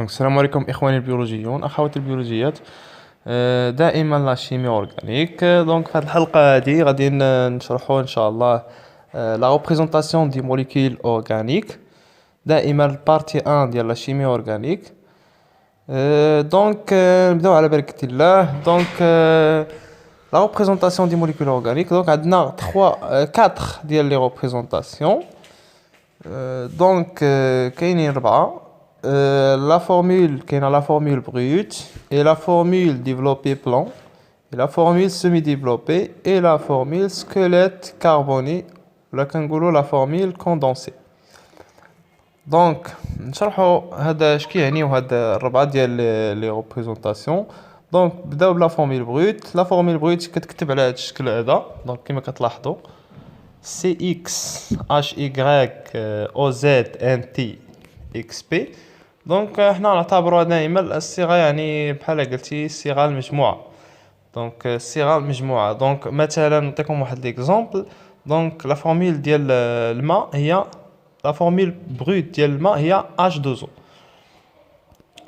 السلام عليكم إخواني البيولوجيون أخواتي البيولوجيات. دائما لا شيمي أورغانيك. دونك في هذه الحلقة هذه غادي نشرحوا إن شاء الله لا ريبريزونطاسيون دي موليكول أورغانيك. دائما البارتي 1 ديال لا شيمي أورغانيك. دونك نبداو على بركة الله. دونك لا ريبريزونطاسيون دي موليكول أورغانيك. دونك عندنا 4 ديال لي ريبريزونطاسيون. دونك كاينين 4. La formule qui est la formule brute et la formule développée plan et la formule semi-développée et la formule squelette carboné ولا كنقولوا la formule condensée. دونك نشرحوا هذا اش كيعنيو هاد الربعه ديال لي ريبريزونطاسيون. دونك بداو بلا فورمول بروت. لا فورمول بروت كتكتب على هذا الشكل هذا. دونك كما كتلاحظوا سي اكس اش اي او زد ان تي اكس بي. دونك حنا نعتبروها دائما الصيغه، يعني بحال قلتي الصيغه المجموعه. دونك الصيغه المجموعه. دونك مثلا نعطيكم واحد ليكزامبل. دونك لا فورمول ديال الماء هي لا فورمول بروت ديال الماء هي H2O.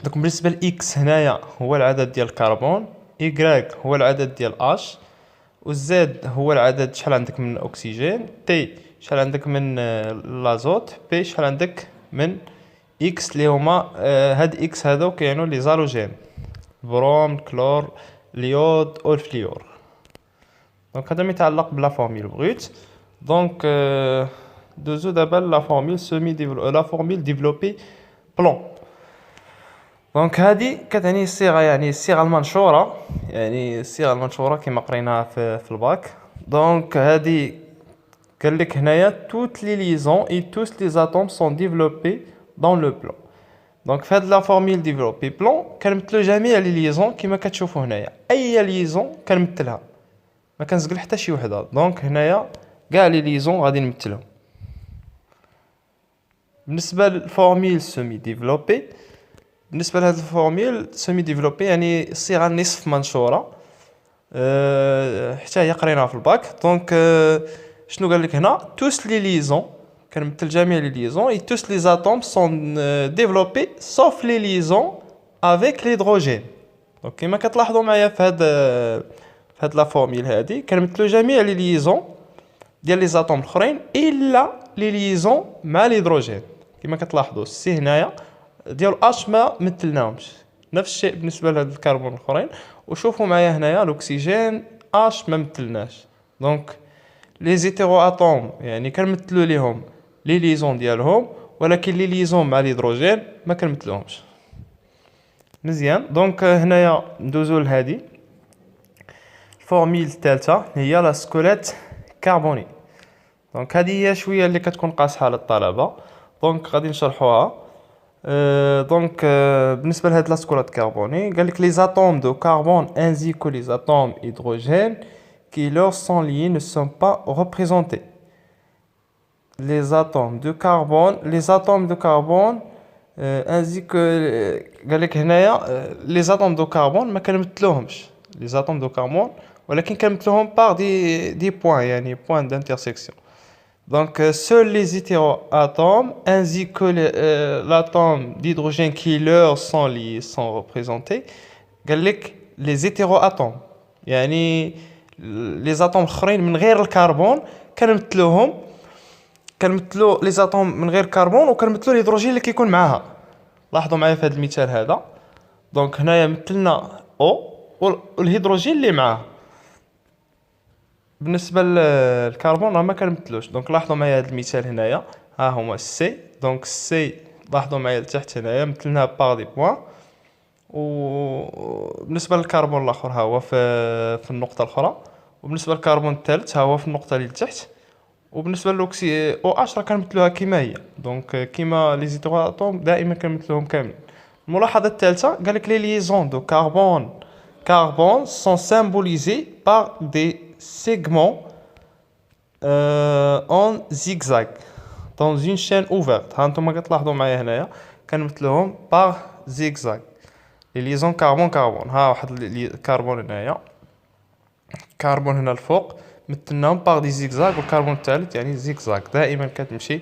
دونك بالنسبه لاكس هنايا هو العدد ديال الكربون، Y هو العدد ديال H، والزد هو العدد شحال عندك من الاكسجين، تي شحال عندك من لازوت، بي شحال عندك من اكس اللي هما هاد اكس هادو كيعنوا لي زالوجين، بروم، كلور، اليود والفليور. دونك هذا ما يتعلق بلا فورمول بروت. دونك دوزو دابا لا فورمول لا فورمول ديفلوبي بلون. دونك هذه كتعني الصيغه، يعني الصيغه المنشوره، يعني الصيغه المنشوره كما قريناها في الباك. دونك هذه قال لك هنايا toutes les liaisons et tous les atomes sont développés dans le plan. دونك في هاد لا فورمول ديفلوبي بلون كنمثلوا جميع لي ليزون كما كتشوفوا هنايا. اي ليزون كنمثلها، ما كنزقل حتى شي وحده. دونك هنايا كاع لي ليزون غادي نمثلهم. بالنسبه للفورمول سيمي ديفلوبي، بالنسبه لهاد الفورمول سيمي ديفلوبي يعني الصيغه النصف منشوره، حتى هي قريناها في الباك. دونك شنو قال لك هنا؟ توس لي ليزون كنمثل جميع لي ليزون اي توس لي اتوم سون ديفلوبي سوف لي ليزون افيك ليدروجين. دونك كما كتلاحظوا معايا في هاد لا فورمول هادي كنمثلوا جميع لي ليزون ديال لي اتوم الاخرين الا لي ليزون مع الهيدروجين. كما كتلاحظوا السي هنايا ديال اش ما مثلناهمش، نفس الشيء بالنسبه لهاد الكربون الاخرين. وشوفوا معايا هنايا الاكسجين اش ما مثلناش. دونك لي زيتيرو اتوم يعني كنمثلوا ليهم لي ليزون ديالهم، ولكن لي ليزون مع الهيدروجين ما كنمثلوهمش. مزيان. دونك هنايا ندوزو لهادي الفورمول الثالثه هي لا سكوليت كربوني. دونك هذه هي شويه اللي كتكون قاصحه للطلبه. دونك غادي نشرحوها. دونك بالنسبه لهاد لا سكوليت كربوني قال لك لي اتوم دو كربون ainsi que les atomes hydrogène qui leur sont liés ne sont pas représentés. Les atomes de carbone ainsi que قال لك هنايا les atomes de carbone ما كنمثلوهمش les atomes de carbone، ولكن كنمثلوهم par des points، يعني points d'intersection. Donc seuls les hétéroatomes ainsi que l'atome d'hydrogène qui leur sont liés sont représentés. قال لك les hétéroatomes يعني les atomes الاخرين من غير الكربون كنمثلوهم، كنمثلوا لي زاتوم من غير كربون وكنمثلوا الهيدروجين اللي كيكون معاها. لاحظوا معايا في هذا المثال هذا. دونك هنايا مثلنا او والهيدروجين اللي معاه. بالنسبه للكربون راه ما كنمثلوش. دونك لاحظوا معايا هذا المثال هنايا، ها هما السي. دونك السي لاحظوا معايا لتحت هنايا مثلناها باغ دي بوين. وبالنسبه للكربون الاخر ها هو في النقطه الاخرى، وبالنسبه للكربون الثالث ها هو في النقطه اللي لتحت، وبالنسبه للاكسي او اش راه كنمثلوها كما هي. دونك كيما لي زيتواتوم دائما كنمثلوهم كاملين. الملاحظه الثالثه قال لك لي ليزون دو كربون سون سامبوليزي بار دي سيغمون اون زيغزاغ دون اون شين اوفرت. ها انتم كتلاحظوا معايا هنايا كنمثلوهم بار زيغزاغ. لي ليزون كربون ها واحد الكربون هنايا، كربون هنا الفوق مثلناهم باغ دي زيغزاغ، والكربون الثالث يعني زيغزاغ دائما كتمشي